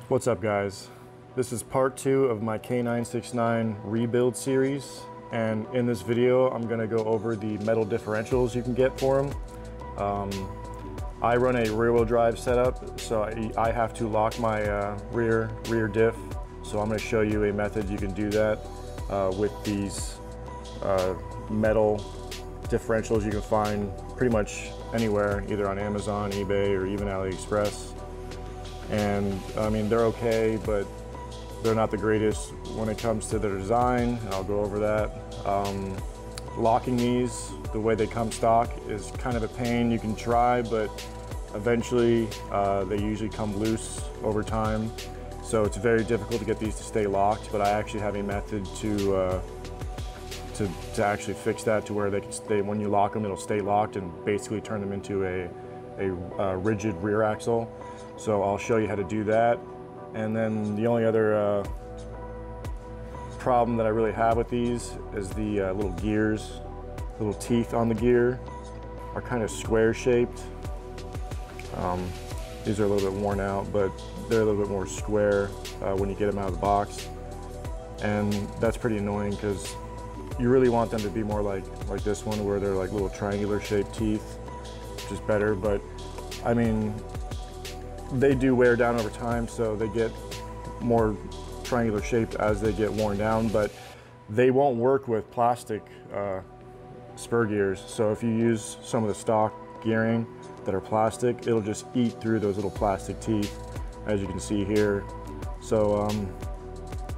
What's up, guys? This is part 2 of my K969 rebuild series, and in this video I'm going to go over the metal differentials you can get for them. I run a rear-wheel drive setup, so I have to lock my rear diff, so I'm going to show you a method you can do that with these metal differentials you can find pretty much anywhere, either on Amazon, eBay, or even AliExpress. And I mean, they're okay, but they're not the greatest when it comes to their design, and I'll go over that. Locking these the way they come stock is kind of a pain. You can try, but eventually they usually come loose over time. So it's very difficult to get these to stay locked, but I actually have a method to actually fix that to where they can stay, when you lock them, it'll stay locked and basically turn them into a rigid rear axle. So I'll show you how to do that. And then the only other problem that I really have with these is the little gears, little teeth on the gear are kind of square shaped. These are a little bit worn out, but they're a little bit more square when you get them out of the box. And that's pretty annoying because you really want them to be more like this one, where they're like little triangular shaped teeth, which is better. But I mean, they do wear down over time, so they get more triangular shaped as they get worn down, but they won't work with plastic spur gears. So if you use some of the stock gearing that are plastic, it'll just eat through those little plastic teeth, as you can see here. So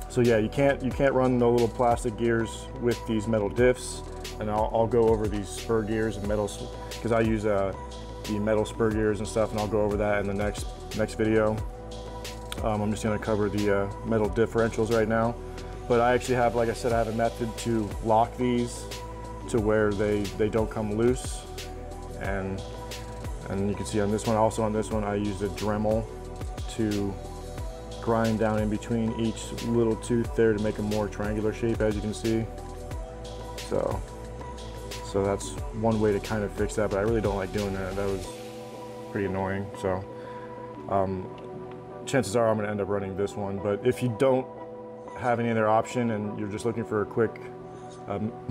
so yeah, you can't run the little plastic gears with these metal diffs, and I'll go over these spur gears and metals, because I use the metal spur gears and stuff, and I'll go over that in the next video. I'm just going to cover the metal differentials right now, but I actually have, like I said, I have a method to lock these to where they don't come loose, and you can see on this one, also on this one, I use a Dremel to grind down in between each little tooth there to make a more triangular shape, as you can see. So that's one way to kind of fix that, but I really don't like doing that. That was pretty annoying. So chances are I'm going to end up running this one, but if you don't have any other option and you're just looking for a quick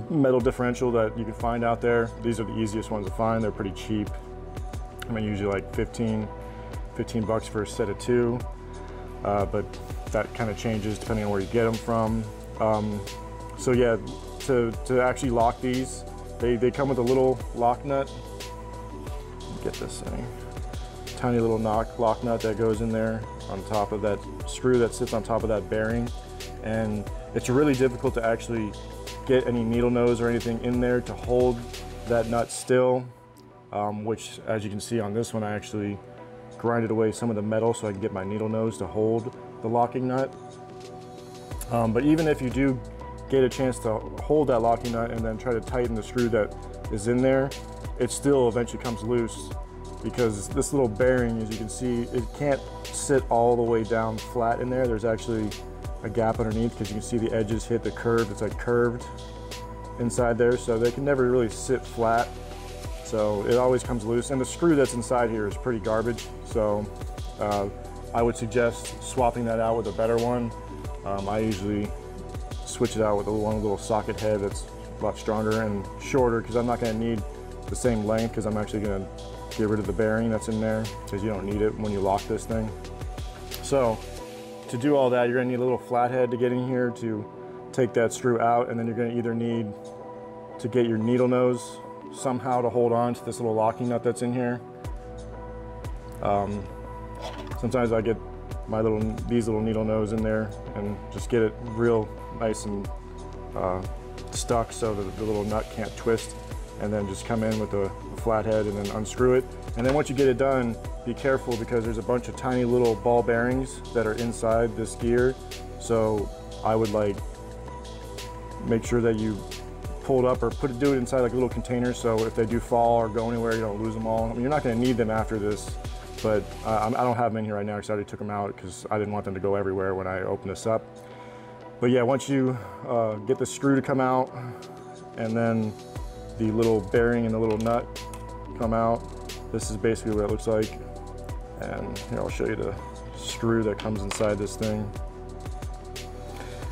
metal differential that you can find out there, these are the easiest ones to find. They're pretty cheap. I mean, usually like 15 bucks for a set of 2, but that kind of changes depending on where you get them from. So yeah, to actually lock these, they come with a little lock nut. Get this thing. Tiny little lock nut that goes in there on top of that screw that sits on top of that bearing. And it's really difficult to actually get any needle nose or anything in there to hold that nut still, which, as you can see on this one, I actually grinded away some of the metal so I can get my needle nose to hold the locking nut. But even if you do get a chance to hold that locking nut and then try to tighten the screw that is in there, it still eventually comes loose, because this little bearing, as you can see, it can't sit all the way down flat in there. There's actually a gap underneath, because you can see the edges hit the curve. It's like curved inside there, so they can never really sit flat. So it always comes loose, and the screw that's inside here is pretty garbage. So I would suggest swapping that out with a better one. I usually switch it out with one little socket head that's a lot stronger and shorter, because I'm not going to need the same length, because I'm actually going to get rid of the bearing that's in there, because you don't need it when you lock this thing. So to do all that, you're going to need a little flathead to get in here to take that screw out, and then you're going to either need to get your needle nose somehow to hold on to this little locking nut that's in here. Sometimes I get these little needle nose in there and just get it real nice and stuck so that the little nut can't twist, and then just come in with a flathead and then unscrew it. And then once you get it done, be careful, because there's a bunch of tiny little ball bearings that are inside this gear. So I would make sure that you pull it up, or do it inside like a little container, so if they do fall or go anywhere, you don't lose them all. I mean, you're not going to need them after this, but I don't have them in here right now because I already took them out, because I didn't want them to go everywhere when I open this up. But yeah, once you get the screw to come out, and then the little bearing and the little nut come out, this is basically what it looks like. And here, I'll show you the screw that comes inside this thing.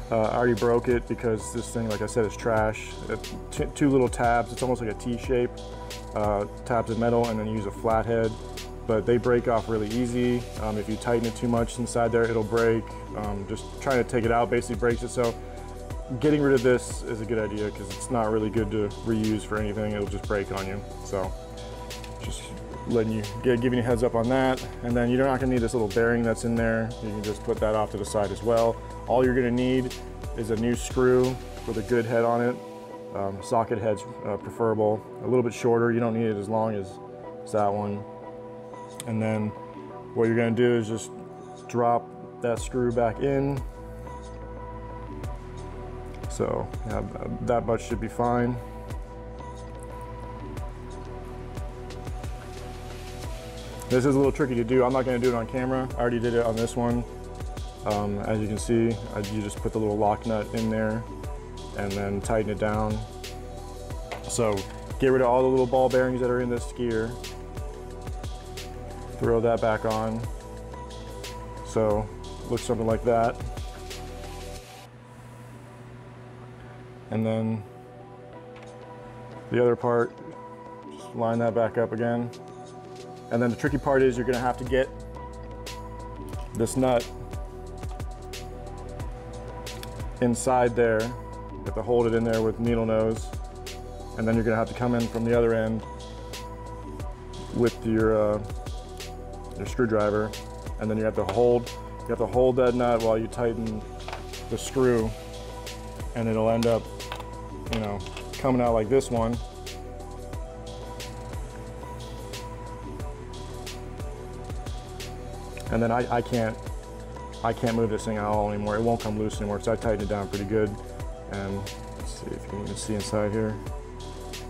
I already broke it because this thing, like I said, is trash. Two little tabs, it's almost like a T-shape, tabs of metal, and then you use a flathead. But they break off really easy. If you tighten it too much inside there, it'll break. Just trying to take it out basically breaks it. So getting rid of this is a good idea because it's not really good to reuse for anything. It'll just break on you. So just giving you a heads up on that. And then you're not gonna need this little bearing that's in there. You can just put that off to the side as well. All you're gonna need is a new screw with a good head on it. Socket head's preferable. A little bit shorter. You don't need it as long as that one. And then what you're gonna do is just drop that screw back in. So yeah, that much should be fine. This is a little tricky to do. I'm not gonna do it on camera. I already did it on this one. As you can see, you just put the little lock nut in there and then tighten it down. So get rid of all the little ball bearings that are in this gear. Throw that back on. So looks something like that. And then the other part, just line that back up again. And then the tricky part is you're gonna have to get this nut inside there. You have to hold it in there with needle nose. And then you're gonna have to come in from the other end with your screwdriver, and then you have to hold that nut while you tighten the screw, and it'll end up, you know, coming out like this one. And then I can't move this thing at all anymore. It won't come loose anymore, so I tightened it down pretty good. And let's see if you can even see inside here.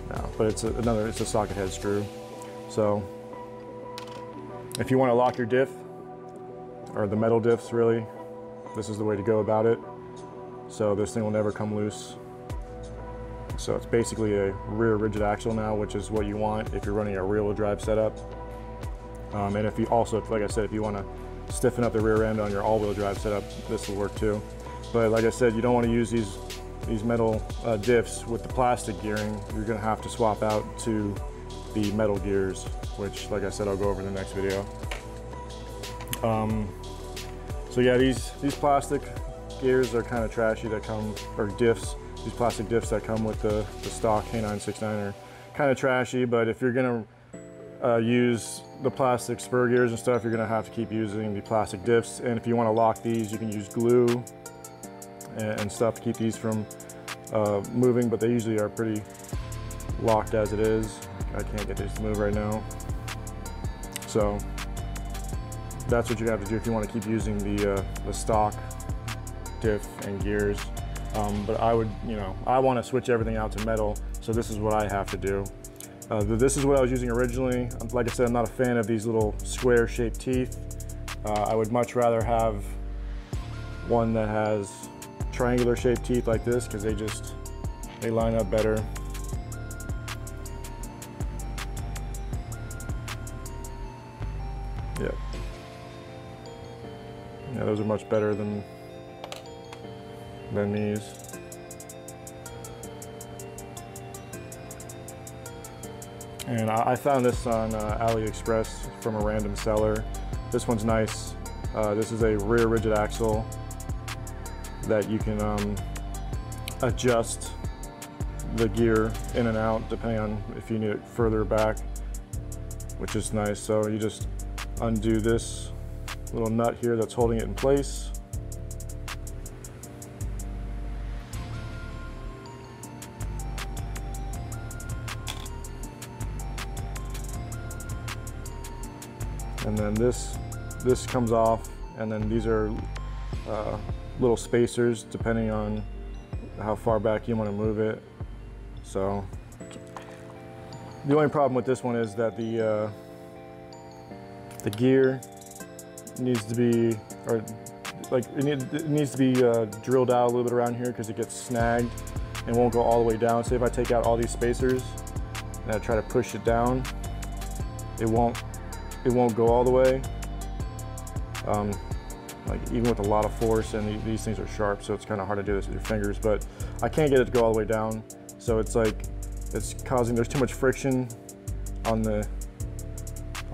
No, but it's a socket head screw. So if you want to lock your diff, or the metal diffs really, this is the way to go about it. So this thing will never come loose. So it's basically a rear rigid axle now, which is what you want if you're running a rear-wheel drive setup. And if you also, like I said, if you want to stiffen up the rear end on your all-wheel drive setup, this will work too. But like I said, you don't want to use these metal diffs with the plastic gearing. You're going to have to swap out to the metal gears, which, like I said, I'll go over in the next video. So yeah, these plastic gears are kind of trashy that come, or diffs, these plastic diffs that come with the stock K969 are kind of trashy, but if you're gonna use the plastic spur gears and stuff, you're gonna have to keep using the plastic diffs. And if you want to lock these, you can use glue and stuff to keep these from moving, but they usually are pretty locked as it is. I can't get these to move right now. So that's what you have to do if you want to keep using the stock diff and gears. But I would, I want to switch everything out to metal, so this is what I have to do. This is what I was using originally. Like I said, I'm not a fan of these little square shaped teeth. I would much rather have one that has triangular shaped teeth like this, because they line up better. Yep. Yeah, those are much better than these. And I found this on AliExpress from a random seller. This one's nice. This is a rear rigid axle that you can adjust the gear in and out depending on if you need it further back, which is nice. So you just undo this little nut here that's holding it in place. And then this comes off, and then these are little spacers depending on how far back you want to move it. So the only problem with this one is that the gear needs to be, or like it needs to be drilled out a little bit around here, because it gets snagged and won't go all the way down. Say if I take out all these spacers and I try to push it down, it won't go all the way. like even with a lot of force, and these things are sharp, so it's kind of hard to do this with your fingers, but I can't get it to go all the way down. So it's like, it's causing, there's too much friction on the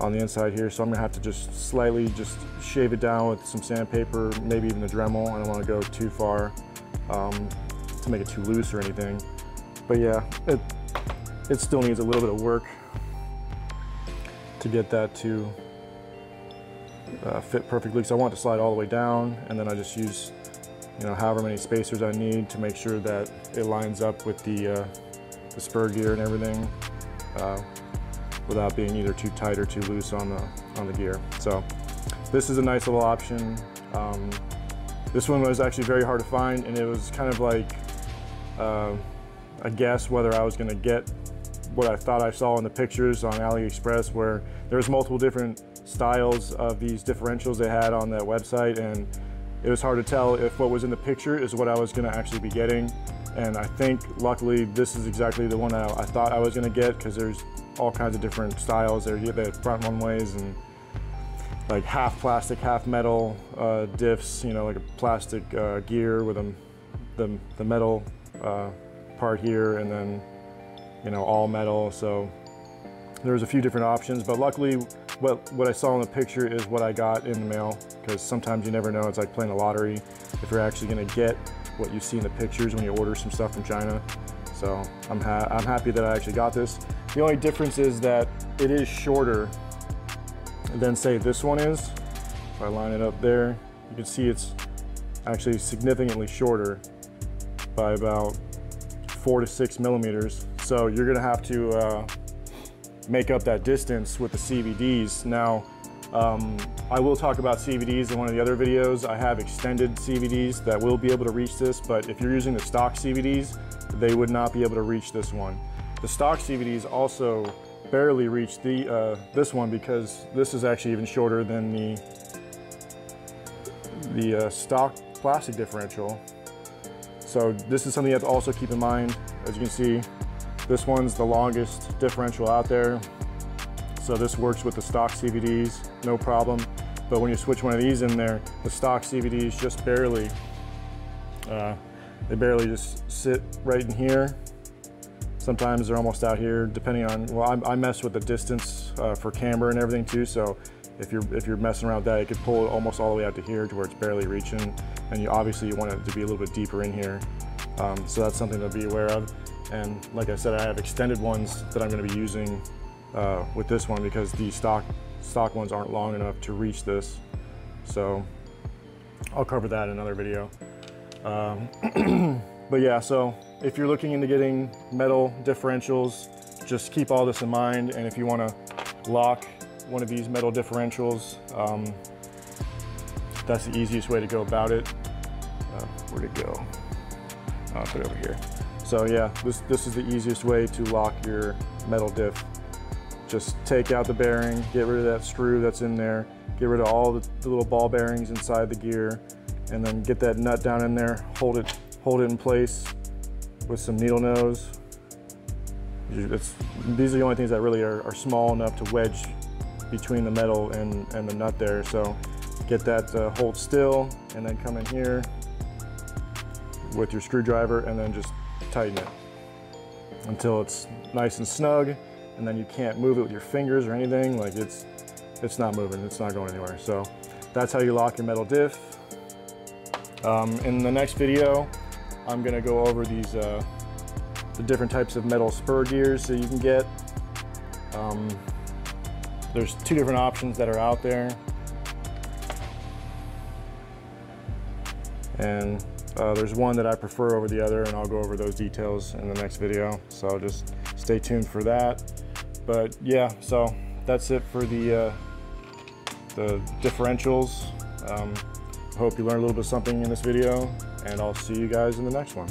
inside here, so I'm gonna have to just slightly just shave it down with some sandpaper, maybe even the Dremel. I don't want to go too far to make it too loose or anything. But yeah, it still needs a little bit of work to get that to fit perfectly, because I want it to slide all the way down, and then I just use, you know, however many spacers I need to make sure that it lines up with the spur gear and everything, without being either too tight or too loose on the gear. So this is a nice little option. This one was actually very hard to find, and it was kind of like a guess whether I was going to get what I thought I saw in the pictures on AliExpress, where there's multiple different styles of these differentials they had on that website, and it was hard to tell if what was in the picture is what I was going to actually be getting. And I think luckily this is exactly the one that I thought I was going to get, because there's all kinds of different styles. They have front one-ways and like half plastic, half metal diffs, you know, like a plastic gear with the metal part here, and then, you know, all metal. So there's a few different options, but luckily what I saw in the picture is what I got in the mail, because sometimes you never know. It's like playing a lottery if you're actually going to get what you see in the pictures when you order some stuff from China. So I'm happy that I actually got this. The only difference is that it is shorter than, say, this one is. If I line it up there, you can see it's actually significantly shorter by about 4 to 6 millimeters. So you're gonna have to make up that distance with the CVDs. Now, I will talk about CVDs in one of the other videos. I have extended CVDs that will be able to reach this, but if you're using the stock CVDs, they would not be able to reach this one. The stock CVDs also barely reach this one, because this is actually even shorter than the stock plastic differential. So this is something you have to also keep in mind. As you can see, this one's the longest differential out there. So this works with the stock CVDs, no problem. But when you switch one of these in there, the stock CVDs just barely, they barely just sit right in here. Sometimes they're almost out here, depending on, well, I mess with the distance for camber and everything too. So if you're messing around with that, you could pull it almost all the way out to here to where it's barely reaching. And you obviously want it to be a little bit deeper in here. So that's something to be aware of. And like I said, I have extended ones that I'm going to be using with this one, because the stock ones aren't long enough to reach this. So I'll cover that in another video. But yeah, so if you're looking into getting metal differentials, just keep all this in mind. And if you want to lock one of these metal differentials, that's the easiest way to go about it. Where'd it go? I'll put it over here. So yeah, this is the easiest way to lock your metal diff. Just take out the bearing, get rid of that screw that's in there, get rid of all the little ball bearings inside the gear, and then get that nut down in there, hold it in place with some needle nose. These are the only things that really are small enough to wedge between the metal and the nut there. So get that hold still, and then come in here with your screwdriver and then just tighten it until it's nice and snug, and then you can't move it with your fingers or anything. Like it's not moving, it's not going anywhere. So that's how you lock your metal diff. In the next video, I'm gonna go over these the different types of metal spur gears that you can get. There's two different options that are out there, and there's one that I prefer over the other, and I'll go over those details in the next video. So just stay tuned for that. But yeah, so that's it for the differentials. I hope you learned a little bit of something in this video, and I'll see you guys in the next one.